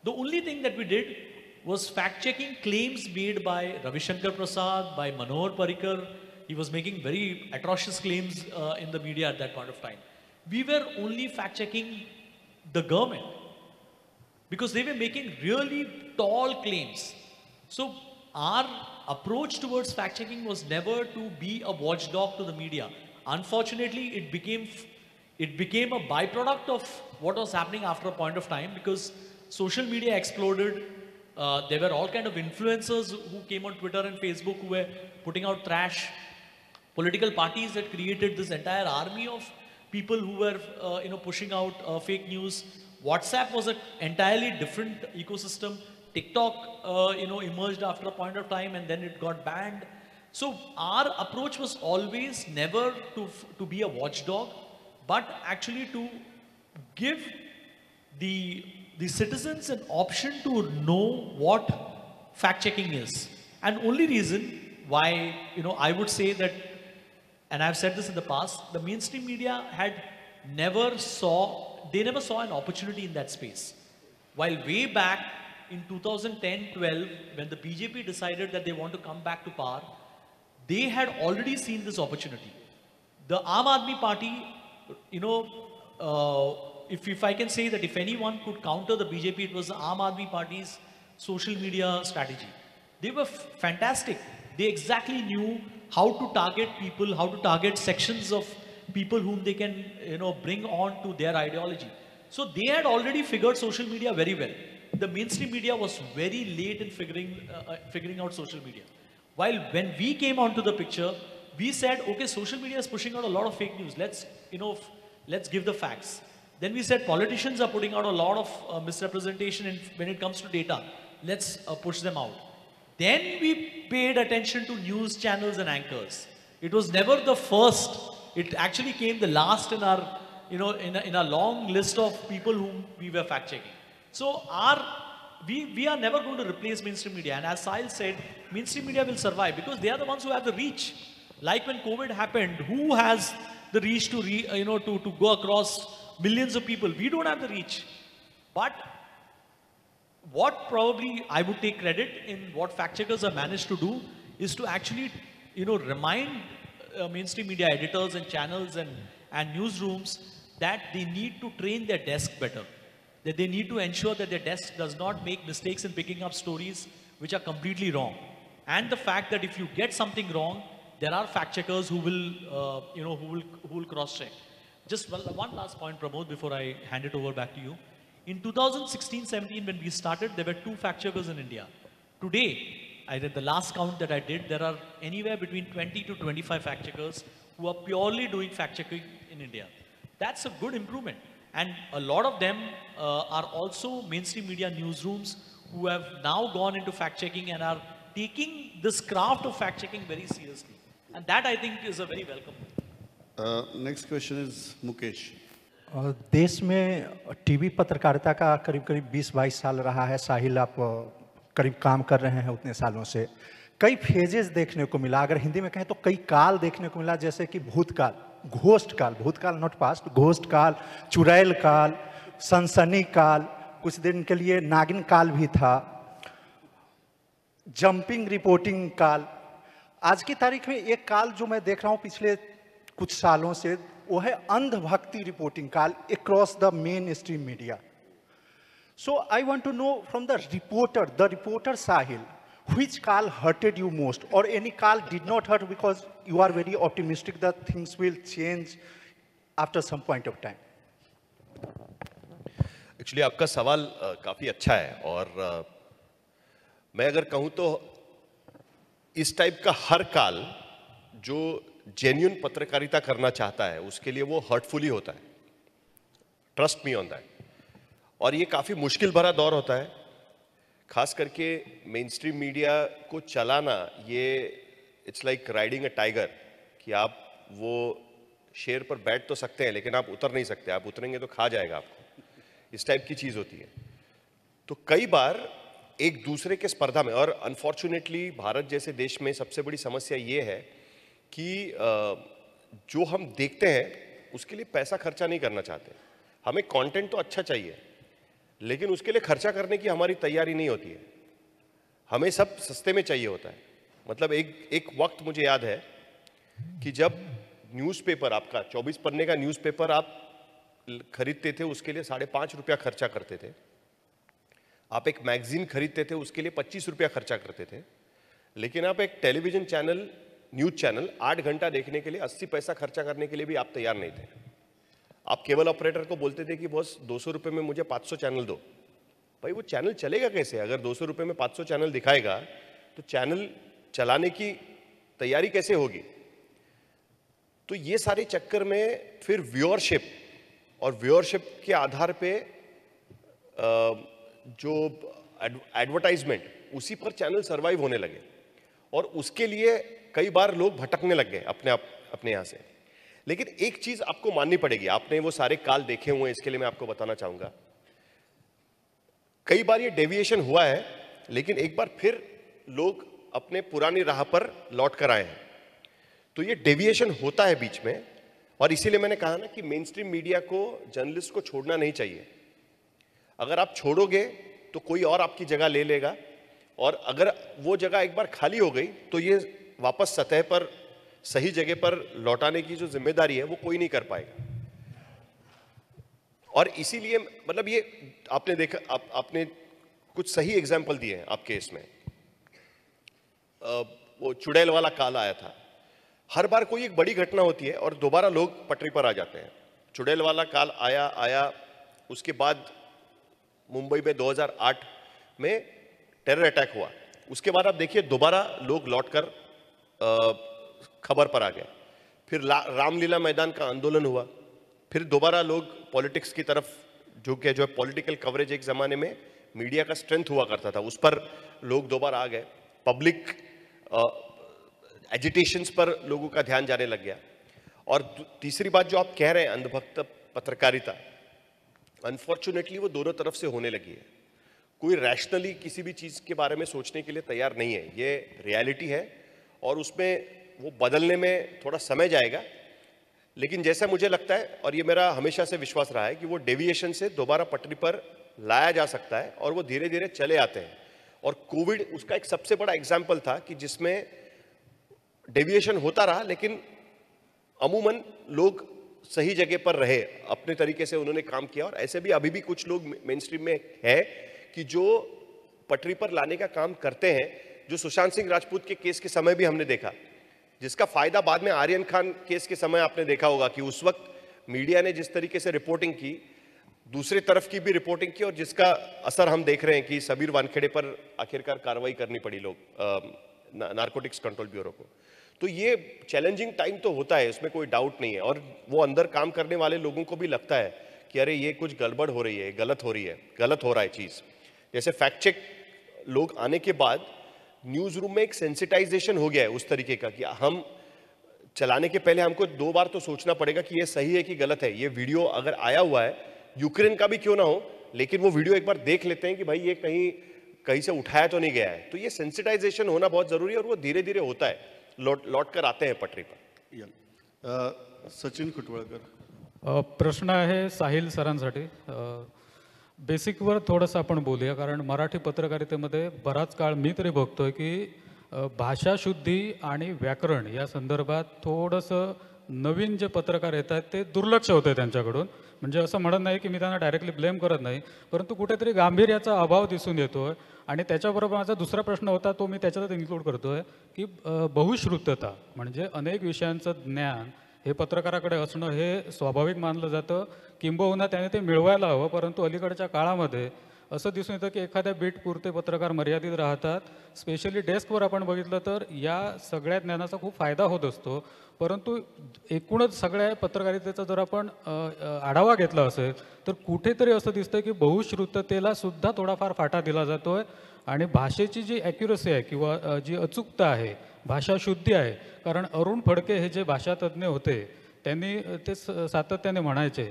The only thing that we did was fact-checking claims made by Ravi Shankar Prasad, by Manohar Parrikar. He was making very atrocious claims in the media at that point of time. We were only fact-checking the government because they were making really tall claims. So our approach towards fact-checking was never to be a watchdog to the media. Unfortunately, it became a byproduct of what was happening after a point of time, because social media exploded. There were all kind of influencers who came on Twitter and Facebook who were putting out trash. Political parties that created this entire army of people who were pushing out fake news. WhatsApp was an entirely different ecosystem. TikTok emerged after a point of time, and then it got banned. So our approach was always never to be a watchdog, but actually to give the citizens an option to know what fact checking is. And only reason why I would say that, and I've said this in the past, the mainstream media never saw an opportunity in that space. While way back in 2010-12, when the BJP decided that they want to come back to power, they had already seen this opportunity. The Aam Aadmi Party, if I can say that if anyone could counter the BJP, it was the Aam Aadmi Party's social media strategy. They were fantastic. They exactly knew how to target people, how to target sections of people whom they can, bring on to their ideology. So they had already figured social media very well. The mainstream media was very late in figuring out social media. While when we came onto the picture, we said, okay, social media is pushing out a lot of fake news. Let's give the facts. Then we said politicians are putting out a lot of misrepresentation when it comes to data. Let's push them out. Then we paid attention to news channels and anchors. It was never the first. It actually came the last in our, in a long list of people whom we were fact checking. So we are never going to replace mainstream media. And as Sahil said, mainstream media will survive because they are the ones who have the reach. Like when COVID happened, who has the reach to go across millions of people? We don't have the reach. But what probably I would take credit in what fact checkers have managed to do is to actually, remind mainstream media editors and channels and newsrooms that they need to train their desk better. That they need to ensure that their desk does not make mistakes in picking up stories which are completely wrong. And the fact that if you get something wrong, there are fact checkers who will, who will cross-check. Just one last point, Pramod, before I hand it over back to you. In 2016-17, when we started, there were 2 fact checkers in India. Today, I did the last count that I did, there are anywhere between 20 to 25 fact checkers who are purely doing fact checking in India. That's a good improvement. And a lot of them are also mainstream media newsrooms who have now gone into fact checking and are taking this craft of fact checking very seriously. And that, I think, is a very welcome thing. Next question is Mukesh. देश में TV पत्रकारिता का करीब करीब 20-22 साल रहा है। साहिल, आप करीब काम कर रहे हैं उतने सालों से। कई फेजेस देखने को मिला, अगर हिंदी में कहें तो कई काल देखने को मिला, जैसे कि भूतकाल, घोस्ट काल, भूतकाल नॉट पास्ट, घोस्ट काल, चुड़ैल काल, सनसनी काल, कुछ दिन के लिए नागिन काल भी था, जंपिंग रिपोर्टिंग काल। आज की तारीख में एक काल जो मैं देख रहा हूं पिछले कुछ सालों से, वो है अंधभक्ति reporting call across the mainstream media. So I want to know from the reporter Sahil, which call hurted you most, or any call did not hurt because you are very optimistic that things will change after some point of time? Actually आपका सवाल काफ़ी अच्छा है, और मैं अगर कहूँ तो इस टाइप का हर काल जो जेन्युइन पत्रकारिता करना चाहता है उसके लिए वो हर्टफुल ही होता है, ट्रस्ट मी ऑन दैट। और ये काफ़ी मुश्किल भरा दौर होता है, खास करके मेन स्ट्रीम मीडिया को चलाना। ये it's like riding a tiger, कि आप वो शेर पर बैठ तो सकते हैं लेकिन आप उतर नहीं सकते, आप उतरेंगे तो खा जाएगा आपको, इस टाइप की चीज़ होती है। तो कई बार एक दूसरे के स्पर्धा में, और अनफॉर्चुनेटली भारत जैसे देश में सबसे बड़ी समस्या ये है कि जो हम देखते हैं उसके लिए पैसा खर्चा नहीं करना चाहते। हमें कंटेंट तो अच्छा चाहिए लेकिन उसके लिए खर्चा करने की हमारी तैयारी नहीं होती है, हमें सब सस्ते में चाहिए होता है। मतलब एक वक्त मुझे याद है कि जब न्यूज़पेपर, आपका 24 पन्ने का न्यूज़पेपर आप खरीदते थे उसके लिए 5.5 रुपया खर्चा करते थे, आप एक मैगजीन खरीदते थे उसके लिए 25 रुपया खर्चा करते थे, लेकिन आप एक टेलीविजन चैनल, न्यूज़ चैनल 8 घंटा देखने के लिए 80 पैसा खर्चा करने के लिए भी आप तैयार नहीं थे। आप केबल ऑपरेटर को बोलते थे कि बॉस 200 रुपये में मुझे 500 चैनल दो, भाई वो चैनल चलेगा कैसे? अगर 200 रुपये में 500 चैनल दिखाएगा तो चैनल चलाने की तैयारी कैसे होगी? तो ये सारे चक्कर में फिर व्यूअरशिप और व्यूअरशिप के आधार पे जो एडवर्टाइजमेंट, उसी पर चैनल सर्वाइव होने लगे और उसके लिए कई बार लोग भटकने लग गए अपने यहाँ से। लेकिन एक चीज आपको माननी पड़ेगी, आपने वो सारे काल देखे हुए हैं, इसके लिए मैं आपको बताना चाहूंगा, कई बार ये डेविएशन हुआ है, लेकिन एक बार फिर लोग अपने पुरानी राह पर लौट कर आए हैं। तो ये डेविएशन होता है बीच में, और इसीलिए मैंने कहा ना कि मेन स्ट्रीम मीडिया को, जर्नलिस्ट को छोड़ना नहीं चाहिए। अगर आप छोड़ोगे तो कोई और आपकी जगह ले लेगा, और अगर वो जगह एक बार खाली हो गई तो ये वापस सतह पर, सही जगह पर लौटाने की जो जिम्मेदारी है वो कोई नहीं कर पाएगा। और इसीलिए मतलब ये आपने देखा, आपने कुछ सही एग्जाम्पल दिए हैं आपके इसमें। वो चुड़ैल वाला काल आया था, हर बार कोई एक बड़ी घटना होती है और दोबारा लोग पटरी पर आ जाते हैं। चुड़ैल वाला काल आया, उसके बाद मुंबई में 2008 में टेरर अटैक हुआ, उसके बाद आप देखिए दोबारा लोग लौटकर खबर पर आ गए। फिर रामलीला मैदान का आंदोलन हुआ, फिर दोबारा लोग पॉलिटिक्स की तरफ जो है पॉलिटिकल कवरेज एक जमाने में मीडिया का स्ट्रेंथ हुआ करता था, उस पर लोग दोबारा आ गए। पब्लिक एजिटेशंस पर लोगों का ध्यान जाने लग गया। और तीसरी बात जो आप कह रहे हैं, अंधभक्त पत्रकारिता, अनफॉर्चुनेटली वो दोनों तरफ से होने लगी है। कोई रैशनली किसी भी चीज़ के बारे में सोचने के लिए तैयार नहीं है, ये रियलिटी है और उसमें वो बदलने में थोड़ा समय जाएगा। लेकिन जैसा मुझे लगता है, और ये मेरा हमेशा से विश्वास रहा है, कि वो डेविएशन से दोबारा पटरी पर लाया जा सकता है और वो धीरे धीरे चले आते हैं। और कोविड उसका एक सबसे बड़ा एग्जाम्पल था कि जिसमें डेविएशन होता रहा, लेकिन अमूमन लोग सही जगह पर रहे, अपने तरीके से उन्होंने काम किया। और ऐसे भी अभी भी कुछ लोग मेन स्ट्रीम में है कि जो पटरी पर लाने का काम करते हैं, जो सुशांत सिंह राजपूत के केस के समय भी हमने देखा, जिसका फायदा बाद में आर्यन खान केस के समय आपने देखा होगा कि उस वक्त मीडिया ने जिस तरीके से रिपोर्टिंग की, दूसरी तरफ की भी रिपोर्टिंग की, और जिसका असर हम देख रहे हैं कि सबीर वानखेड़े पर आखिरकार कार्रवाई करनी पड़ी नारकोटिक्स कंट्रोल ब्यूरो को। तो ये चैलेंजिंग टाइम तो होता है, इसमें कोई डाउट नहीं है। और वो अंदर काम करने वाले लोगों को भी लगता है कि अरे ये कुछ गड़बड़ हो रही है, गलत हो रहा है चीज़। जैसे फैक्ट चेक लोग आने के बाद न्यूज़ रूम में एक सेंसिटाइजेशन हो गया है उस तरीके का कि हम चलाने के पहले हमको 2 बार तो सोचना पड़ेगा कि ये सही है कि गलत है। ये वीडियो अगर आया हुआ है, यूक्रेन का भी क्यों ना हो, लेकिन वो वीडियो एक बार देख लेते हैं कि भाई ये कहीं से उठाया तो नहीं गया है। तो ये सेंसिटाइजेशन होना बहुत जरूरी है और वो धीरे धीरे होता है, लौट कर आते हैं पटरी पर। सचिन खुटवळकर, प्रश्न आहे साहिल सरांसाठी। बेसिकवर थोडंसं आपण बोलूया, कारण मराठी पत्रकारितेमध्ये बराच काळ मी तरी बघतोय की भाषाशुद्धी आणि व्याकरण या संदर्भात थोडंसं नवीन जे पत्रकार येत आहेत ते दुर्लक्ष होतं त्यांच्याकडून। म्हणजे असं म्हणत नाही की मी त्यांना डायरेक्टली ब्लेम करत नाही, परंतु कुठेतरी गांभीर्याचा अभाव दिसून येतोय। आणि त्याच्याबरोबर माझा दुसरा प्रश्न होता, तो मी त्याच्यात इन्क्लूड करतोय की बहुश्रुतता, म्हणजे अनेक विषयांचं ज्ञान हे पत्रकाराकडे असणं हे स्वाभाविक मानलं जातं, किंबहुना त्याने ते मिळवायला हवं। परंतु अलीकडच्या काळामध्ये असं दिसून येतं की एखाद्या बीटपुरते पत्रकार मर्यादित राहतात। स्पेशली डेस्कवर आपण बघितलं तर या सगळ्या ज्ञानाचा खूप फायदा होत असतो, परंतु एकूणच सगळ्या पत्रकारितेचा जर आपण आढावा घेतला असेल तर कुठेतरी असं दिसतं की बहुश्रुततेला सुद्धा थोडाफार फाटा दिला जातोय। आणि भाषेची जी ॲक्युरसी आहे किंवा जी अचूकता आहे, भाषाशुद्धी आहे, कारण अरुण फडके हे जे भाषातज्ञ होते त्यांनी ते सातत्याने म्हणायचे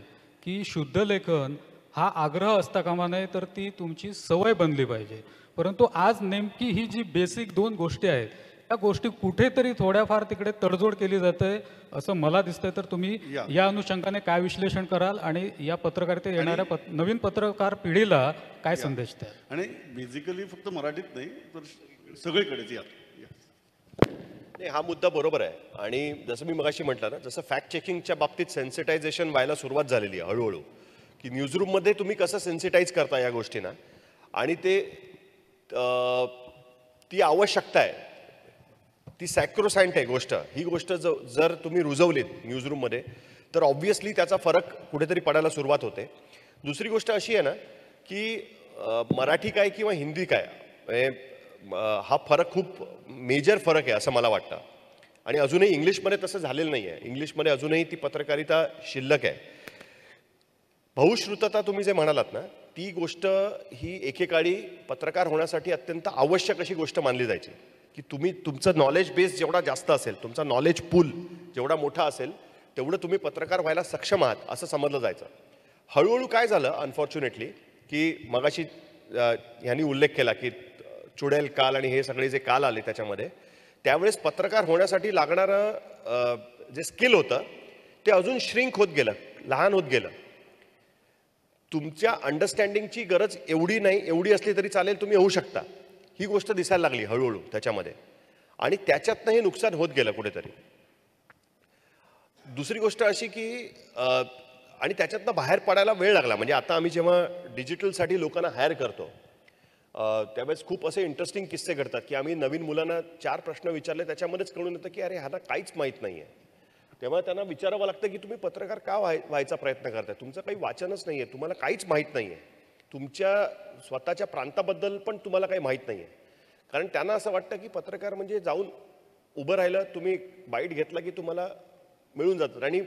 की शुद्ध लेखन हा आग्रह असता कामा नये, तर ती तुमची सवय बनली पाहिजे। परंतु आज नेमकी ही जी बेसिक 2 गोष्टी आहेत, त्या गोष्टी कुठेतरी थोड्याफार तिकडे तडजोड केली जाते असं मला दिसतंय। तर तुम्ही या अनुषंगाने काय विश्लेषण कराल आणि या पत्रकारितेत येणाऱ्या नवीन पत्रकार पिढीला काय संदेश द्याल? आणि बेसिकली फक्त मराठीत नाही तर सगळीकडेच नाही, हा मुद्दा बरोबर आहे। आणि जसं मी मगाशी म्हटलं ना, जसं फॅक्ट चेकिंगच्या बाबतीत सेन्सिटायझेशन व्हायला सुरुवात झालेली आहे हळूहळू, की न्यूजरूममध्ये तुम्ही कसं सेन्सिटाईज करता या गोष्टींना, आणि ती आवश्यकता आहे, ती सॅक्रोसॅन्ट आहे गोष्ट। ही गोष्ट जर तुम्ही रुजवलीत न्यूजरूममध्ये तर ऑब्व्हियसली त्याचा फरक कुठेतरी पडायला सुरुवात होते. दुसरी गोष्ट अशी आहे ना की मराठी काय किंवा हिंदी काय हा फरक खूप मेजर फरक आहे असं मला वाटतं. आणि अजूनही इंग्लिशमध्ये तसं झालेलं नाही आहे. इंग्लिशमध्ये अजूनही ती पत्रकारिता शिल्लक आहे. बहुश्रुतता तुम्ही जे म्हणालात ना, ती गोष्ट ही एकेकाळी पत्रकार होण्यासाठी अत्यंत आवश्यक अशी गोष्ट मानली जायची की तुमचं नॉलेज बेस जेवढा जास्त असेल, तुमचा नॉलेज पूल जेवढा मोठा असेल तेवढं तुम्ही पत्रकार व्हायला सक्षम आहात असं समजलं जायचं. हळूहळू काय झालं अनफॉर्च्युनेटली की मगाशी ह्यांनी उल्लेख केला की चुडेल काल आणि हे सगळे जे काल आले त्याच्यामध्ये, त्यावेळेस पत्रकार होण्यासाठी लागणारं जे स्किल होतं ते अजून श्रिंक होत गेलं, लहान होत गेलं. तुमच्या अंडरस्टँडिंगची गरज एवढी नाही, एवढी असली तरी चालेल, तुम्ही होऊ शकता, ही गोष्ट दिसायला लागली हळूहळू त्याच्यामध्ये. आणि त्याच्यातनं हे नुकसान होत गेलं कुठेतरी. दुसरी गोष्ट अशी की आणि त्याच्यातनं बाहेर पडायला वेळ लागला. म्हणजे आता आम्ही जेव्हा डिजिटलसाठी लोकांना हायर करतो त्यावेळेस खूप असे इंटरेस्टिंग किस्से घडतात की आम्ही नवीन मुलांना 4 प्रश्न विचारले, त्याच्यामध्येच कळून येतं की अरे ह्यांना काहीच माहीत नाही आहे. तेव्हा त्यांना विचारावं लागतं की तुम्ही पत्रकार का व्हायचा प्रयत्न करताय, तुमचं काही वाचनच नाही आहे, तुम्हाला काहीच माहीत नाही आहे, तुमच्या स्वतःच्या प्रांताबद्दल पण तुम्हाला काही माहीत नाही आहे. कारण त्यांना असं वाटतं की पत्रकार म्हणजे जाऊन उभं राहिलं, तुम्ही बाईट घेतला की तुम्हाला मिळून जातात. आणि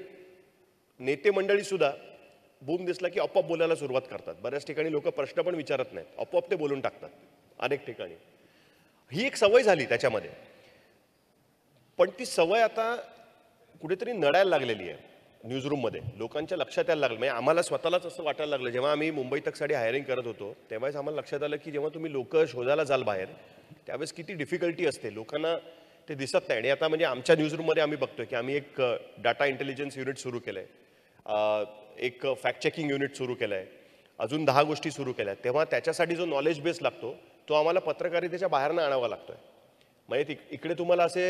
नेते मंडळीसुद्धा बूम दिसला की आपोआप बोलायला सुरुवात करतात. बऱ्याच ठिकाणी लोक प्रश्न पण विचारत नाहीत, आपोआप ते बोलून टाकतात अनेक ठिकाणी. ही एक सवय झाली त्याच्यामध्ये. पण ती सवय आता कुठेतरी नडायला लागलेली आहे न्यूजरूममध्ये, लोकांच्या लक्षात यायला लागलं. म्हणजे आम्हाला स्वतःलाच असं वाटायला लागलं जेव्हा आम्ही मुंबई तकसाठी हायरिंग करत होतो, तेव्हाच आम्हाला लक्षात आलं की जेव्हा तुम्ही लोक शोधायला जाल बाहेर त्यावेळेस किती डिफिकल्टी असते, लोकांना ते दिसत नाही. आणि आता म्हणजे आमच्या न्यूजरूममध्ये आम्ही बघतोय की आम्ही एक डाटा इंटेलिजन्स युनिट सुरू केलं आहे, एक फॅक्ट चेकिंग युनिट सुरू केलं आहे, अजून 10 गोष्टी सुरू केल्या आहेत. तेव्हा त्याच्यासाठी जो नॉलेज बेस लागतो तो आम्हाला पत्रकारितेच्या बाहेरनं आणावा लागतोय. म्हणजे इकडे तुम्हाला असे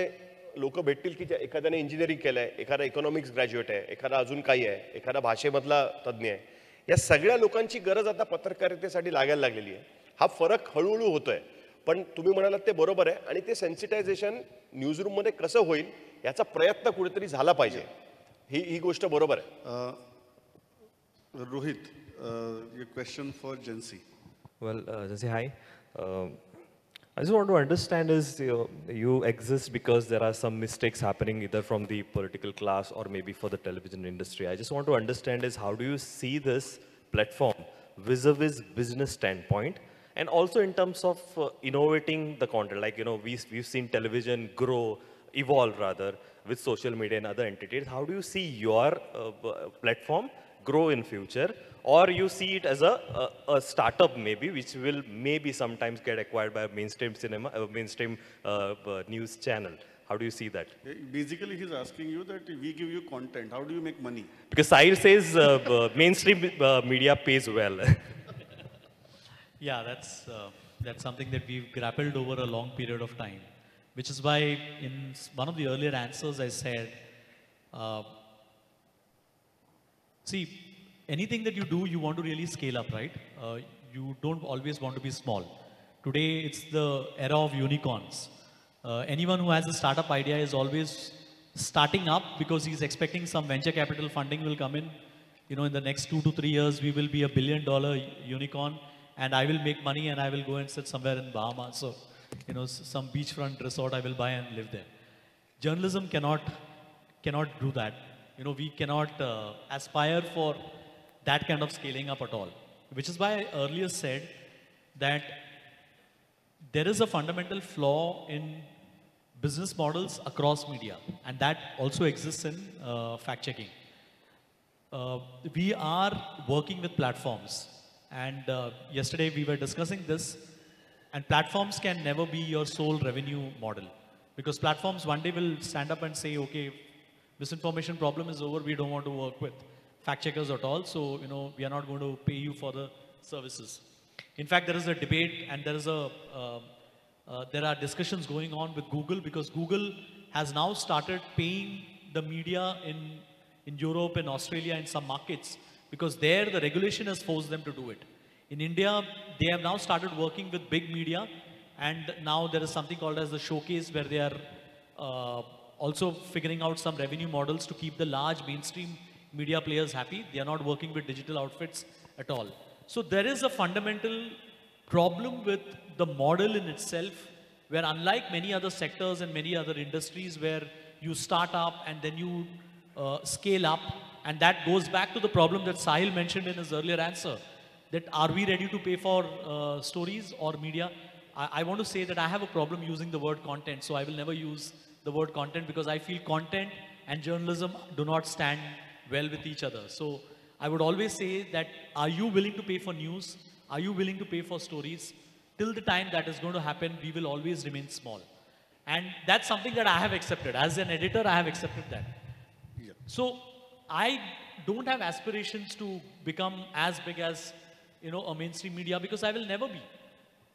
लोक भेटतील की एखाद्याने इंजिनिअरिंग केलं आहे, एखादा इकॉनॉमिक्स ग्रॅज्युएट आहे, एखादा अजून काही आहे, एखादा भाषेमधला तज्ज्ञ आहे. या सगळ्या लोकांची गरज आता पत्रकारितेसाठी लागायला लागलेली आहे. हा फरक हळूहळू होतोय. पण तुम्ही म्हणालात ते बरोबर आहे. आणि ते सेन्सिटायझेशन न्यूजरूममध्ये कसं होईल याचा प्रयत्न कुठेतरी झाला पाहिजे, ही गोष्ट बरोबर आहे. Rohit, your question for Jansi. Well, Jansi, hi. I just want to understand is you exist because there are some mistakes happening either from the political class or maybe for the television industry. I just want to understand is how do you see this platform vis-a-vis business standpoint and also in terms of innovating the content. Like, you know, we've seen television grow, evolve rather with social media and other entities. How do you see your platform grow in future, or you see it as a startup maybe which will maybe sometimes get acquired by a mainstream cinema, mainstream news channel? How do you see that? Basically, he's asking you that we give you content. How do you make money? Because Sahil says mainstream media pays well. Yeah, that's something that we've grappled over a long period of time, which is why in one of the earlier answers I said, see, anything that you do, you want to really scale up, right? You don't always want to be small. Today, it's the era of unicorns. Anyone who has a startup idea is always starting up because he's expecting some venture capital funding will come in. You know, in the next 2 to 3 years, we will be $1 billion unicorn, and I will make money and I will go and sit somewhere in Bahamas. So, you know, some beachfront resort I will buy and live there. Journalism cannot do that. You know, we cannot aspire for that kind of scaling up at all. Which is why I earlier said that there is a fundamental flaw in business models across media, and that also exists in fact-checking. We are working with platforms, and yesterday we were discussing this, and platforms can never be your sole revenue model, because platforms one day will stand up and say, okay, misinformation problem is over, we don't want to work with fact checkers at all, so you know we are not going to pay you for the services. In fact, there is a debate and there are discussions going on with Google, because Google has now started paying the media in Europe and Australia in some markets, because there the regulation has forced them to do it. In India, they have now started working with big media, and now there is something called as the showcase, where they are also figuring out some revenue models to keep the large mainstream media players happy. They are not working with digital outfits at all. So there is a fundamental problem with the model in itself, where unlike many other sectors and many other industries where you start up and then you scale up, and that goes back to the problem that Sahil mentioned in his earlier answer, that are we ready to pay for stories or media? I want to say that I have a problem using the word content, so I will never use the word content, because I feel content and journalism do not stand well with each other. So I would always say that, are you willing to pay for news? Are you willing to pay for stories? Till the time that is going to happen, we will always remain small. And that's something that I have accepted. As an editor, I have accepted that. Yeah. So I don't have aspirations to become as big as, a mainstream media, because I will never be.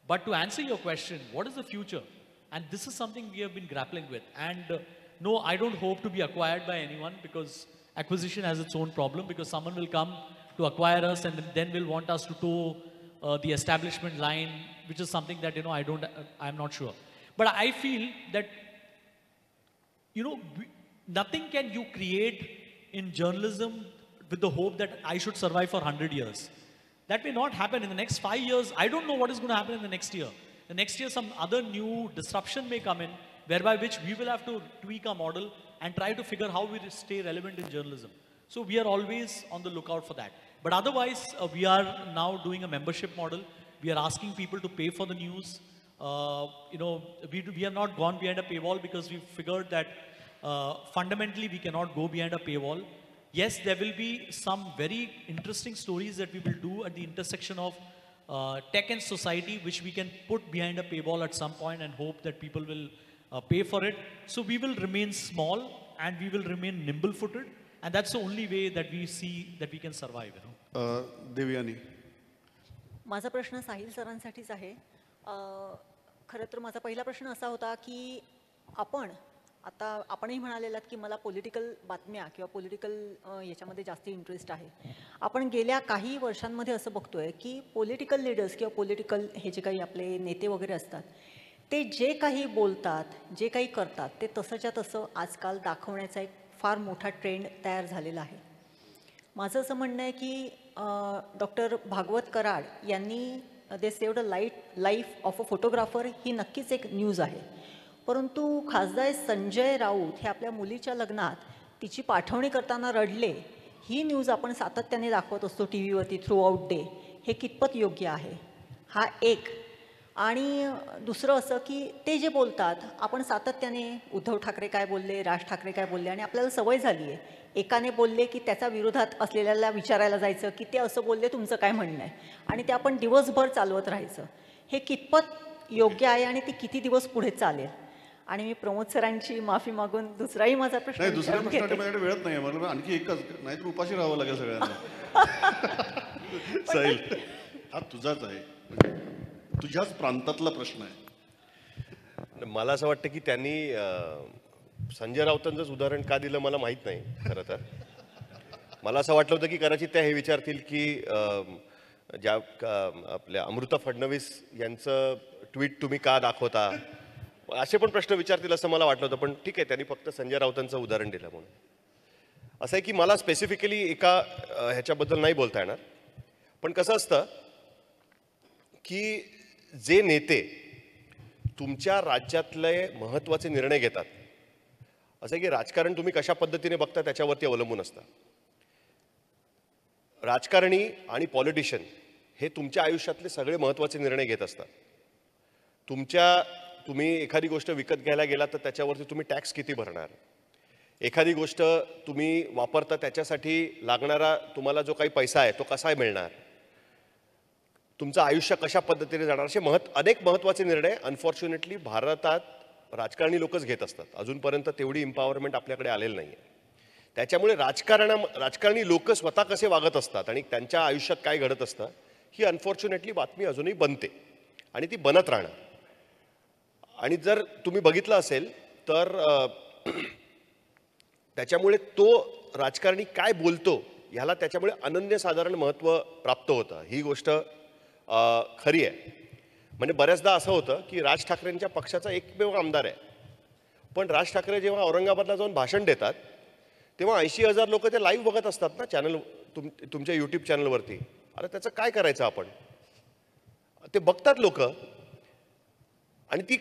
But to answer your question, what is the future? And this is something we have been grappling with. And no, I don't hope to be acquired by anyone, because acquisition has its own problem, because someone will come to acquire us and then will want us to toe the establishment line, which is something that, I'm not sure. But I feel that, nothing can you create in journalism with the hope that I should survive for 100 years. That may not happen in the next 5 years. I don't know what is going to happen in the next year. The next year, some other new disruption may come in, whereby which we will have to tweak our model and try to figure how we stay relevant in journalism. So we are always on the lookout for that. But otherwise, we are now doing a membership model. We are asking people to pay for the news. We have not gone behind a paywall, because we figured that fundamentally we cannot go behind a paywall. Yes, there will be some very interesting stories that we will do at the intersection of tech and society, which we can put behind a paywall at some point and hope that people will pay for it. So we will remain small and we will remain nimble-footed, and that's the only way that we see that we can survive. Devyani. माझा प्रश्न साहिल सरांसाठीच आहे. खरं तर माझा पहिला प्रश्न असा होता की आपणही म्हणालेलात की मला पॉलिटिकल बातम्या किंवा पॉलिटिकल याच्यामध्ये जास्त इंटरेस्ट आहे. आपण गेल्या काही वर्षांमध्ये असं बघतोय की पॉलिटिकल लीडर्स किंवा पॉलिटिकल हे जे काही आपले नेते वगैरे असतात, ते जे काही बोलतात, जे काही करतात, ते तसंच्या तसं आजकाल दाखवण्याचा एक फार मोठा ट्रेंड तयार झालेला आहे. माझं असं म्हणणं आहे की डॉक्टर भागवत कराड यांनी they saved a life of a photographer ही नक्कीच एक न्यूज आहे. परंतु खासदार संजय राऊत हे आपल्या मुलीच्या लग्नात तिची पाठवणी करताना रडले, ही न्यूज आपण सातत्याने दाखवत असतो टी व्हीवरती थ्रू आउट डे. हे कितपत योग्य आहे? हा एक. आणि दुसरं असं की ते जे बोलतात, आपण सातत्याने उद्धव ठाकरे काय बोलले, राज ठाकरे काय बोलले, आणि आपल्याला सवय झाली आहे एकाने बोलले की त्याच्या विरोधात असलेल्याला विचारायला जायचं की ते असं बोलले, तुमचं काय म्हणणं आहे, आणि ते आपण दिवसभर चालवत राहायचं. हे कितपत योग्य आहे आणि ते किती दिवस पुढे चालेल? आणि मी प्रमोद सरांची माफी मागून दुसराही माझा प्रश्न नाही, दुसऱ्या प्रश्नासाठी माझ्याकडे वेळच नाही. मला आणखी एकच, नाहीतर उपाशी राहावं लागेल सगळ्यांना. साहिल, हा तुझाच आहे, तुझ्याच प्रांतातला प्रश्न आहे. मला असं वाटतं की त्यांनी संजय राऊतांचंच उदाहरण का दिलं मला माहीत नाही. खरं तर मला असं वाटलं होतं की कदाचित त्या हे विचारतील की ज्या आपल्या अमृता फडणवीस यांचं ट्विट तुम्ही का दाखवता, असे पण प्रश्न विचारतील असं मला वाटलं होतं. पण ठीक आहे, त्यांनी फक्त संजय राऊतांचं उदाहरण दिलं. म्हणून असं आहे की मला स्पेसिफिकली एका ह्याच्याबद्दल नाही बोलता येणार. पण कसं असतं की जे नेते तुमच्या राज्यातले महत्त्वाचे निर्णय घेतात, असं आहे की राजकारण तुम्ही कशा पद्धतीने बघता त्याच्यावरती अवलंबून असतं. राजकारणी आणि पॉलिटिशियन हे तुमच्या आयुष्यातले सगळे महत्त्वाचे निर्णय घेत असतात. तुम्ही एखादी गोष्ट विकत घ्यायला गेला तर त्याच्यावरती तुम्ही टॅक्स किती भरणार, एखादी गोष्ट तुम्ही वापरता त्याच्यासाठी लागणारा तुम्हाला जो काही पैसा आहे तो कसा मिळणार, तुमचं आयुष्य कशा पद्धतीने जाणार, असे अनेक महत्त्वाचे निर्णय अनफॉर्च्युनेटली भारतात राजकारणी लोकच घेत असतात. अजूनपर्यंत तेवढी एम्पॉवरमेंट आपल्याकडे आलेलं नाही आहे. त्याच्यामुळे राजकारणी लोक स्वतः कसे वागत असतात आणि त्यांच्या आयुष्यात काय घडत असतं ही अनफॉर्च्युनेटली बातमी अजूनही बनते आणि ती बनत राहणार. आणि जर तुम्ही बघितलं असेल तर त्याच्यामुळे तो राजकारणी काय बोलतो ह्याला त्याच्यामुळे अनन्यसाधारण महत्त्व प्राप्त होतं. ही गोष्ट खरी आहे. म्हणजे बऱ्याचदा असं होतं की राज ठाकरेंच्या पक्षाचा एकमेव आमदार आहे, पण राज ठाकरे जेव्हा औरंगाबादला जाऊन भाषण देतात तेव्हा 80,000 लोक ते लाईव्ह बघत असतात ना चॅनल, तुमच्या यूट्यूब चॅनलवरती. अरे त्याचं काय करायचं आपण? ते बघतात लोक, आणि ती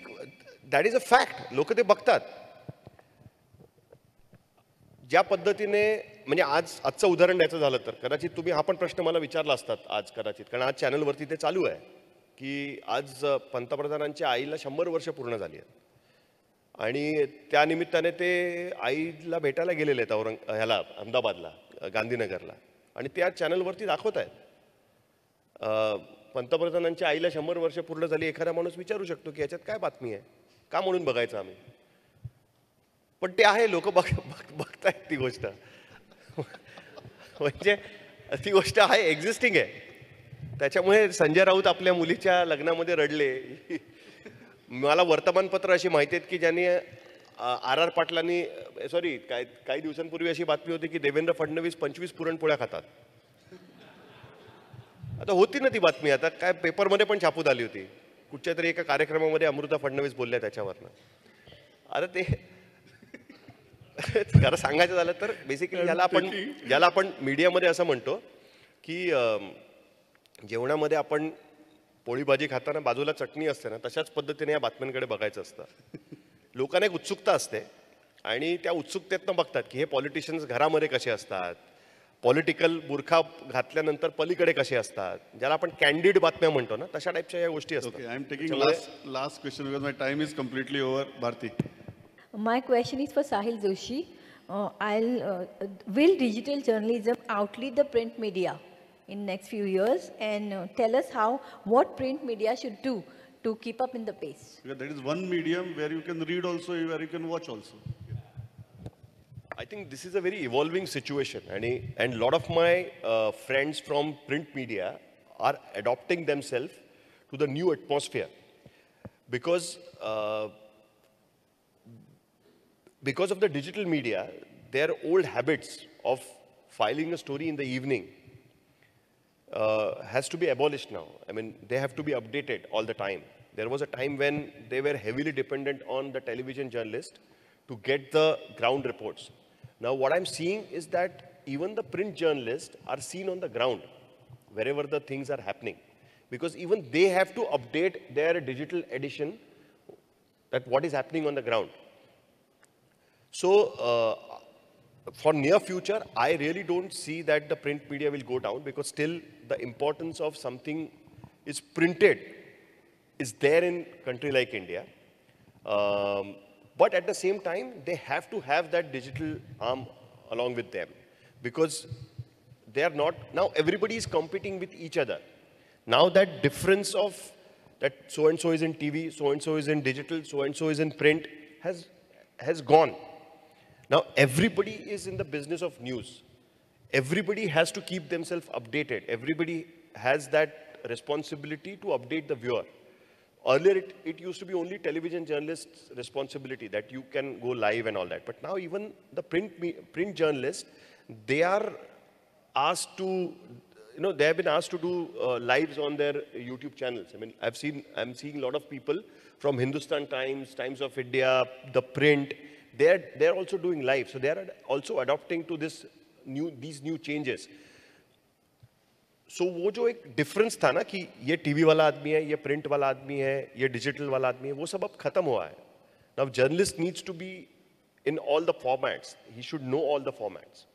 दॅट इज अ फॅक्ट, लोक ते बघतात. ज्या पद्धतीने म्हणजे आजचं उदाहरण द्यायचं झालं तर कदाचित तुम्ही हा पण प्रश्न मला विचारला असतात आज कदाचित, कारण आज चॅनलवरती ते चालू आहे की आज पंतप्रधानांच्या आईला 100 वर्ष पूर्ण झाली आहेत, आणि त्या निमित्ताने ते आईला भेटायला गेलेले आहेत ह्याला अहमदाबादला, गांधीनगरला, आणि ते आज चॅनलवरती दाखवत आहेत. पंतप्रधानांच्या आईला 100 वर्ष पूर्ण झाली. एखादा माणूस विचारू शकतो की याच्यात काय बातमी आहे, का म्हणून बघायचं आम्ही? पण ते आहे, लोक बघतायत ती गोष्ट. म्हणजे ती गोष्ट आहे, एक्झिस्टिंग आहे. त्याच्यामुळे संजय राऊत आपल्या मुलीच्या लग्नामध्ये रडले. मला वर्तमानपत्र अशी माहिती आहेत की ज्यांनी आर पाटलांनी, सॉरी, काही दिवसांपूर्वी अशी बातमी होती की देवेंद्र फडणवीस 25 पुरणपोळ्या खातात. आता होती ना ती बातमी, आता काय पेपरमध्ये पण छापून आली होती. कुठच्या तरी एका कार्यक्रमामध्ये अमृता फडणवीस बोलल्या त्याच्यावरनं. अरे ते खरं सांगायचं झालं तर बेसिकली ज्याला आपण मीडियामध्ये असं म्हणतो की जेवणामध्ये आपण पोळी भाजी खाताना बाजूला चटणी असते ना, तशाच पद्धतीने या बातम्यांकडे बघायचं असतं. लोकांना एक उत्सुकता असते, आणि त्या उत्सुकतेतनं बघतात की हे पॉलिटिशियन्स घरामध्ये कसे असतात, पॉलिटिकल बुरखा घातल्यानंतर पलीकडे कसे असतात, ज्याला आपण कॅन्डिड बातम्या म्हणतो ना, तशा टाईपच्या या गोष्टी असतात. I am taking last question because my time is completely over. Bharti. My question is for Sahil Joshi. Will digital journalism outlead the print media in next few years? And tell us what print media should do to keep up in the pace. Because that is one medium where you can read also, where you can watch also. I think this is a very evolving situation, and a lot of my friends from print media are adopting themselves to the new atmosphere because of the digital media. Their old habits of filing a story in the evening has to be abolished now. I mean, they have to be updated all the time. There was a time when they were heavily dependent on the television journalist to get the ground reports. Now, what I'm seeing is that even the print journalists are seen on the ground, wherever the things are happening, because even they have to update their digital edition that what is happening on the ground. So, for near future, I really don't see that the print media will go down, because still the importance of something is printed is there in country like India. But at the same time, they have to have that digital arm along with them, because they are not, now everybody is competing with each other. Now that difference of that so-and-so is in TV, so-and-so is in digital, so-and-so is in print has gone. Now everybody is in the business of news. Everybody has to keep themselves updated. Everybody has that responsibility to update the viewer. Earlier it used to be only television journalists' responsibility that you can go live and all that. But now even the print journalists, they are asked to, they have been asked to do lives on their YouTube channels. I mean, I'm seeing a lot of people from Hindustan Times, Times of India, the print. They're also doing live, so they are also adopting to these new changes. So वो जो एक difference था ना कि ये TV वाला आदमी है, ये प्रिंट वाला आदमी है, ये डिजिटल वाला आदमी है, वो सब अब खत्म हुआ है. Now journalist needs to be in all the formats. He should know all the formats.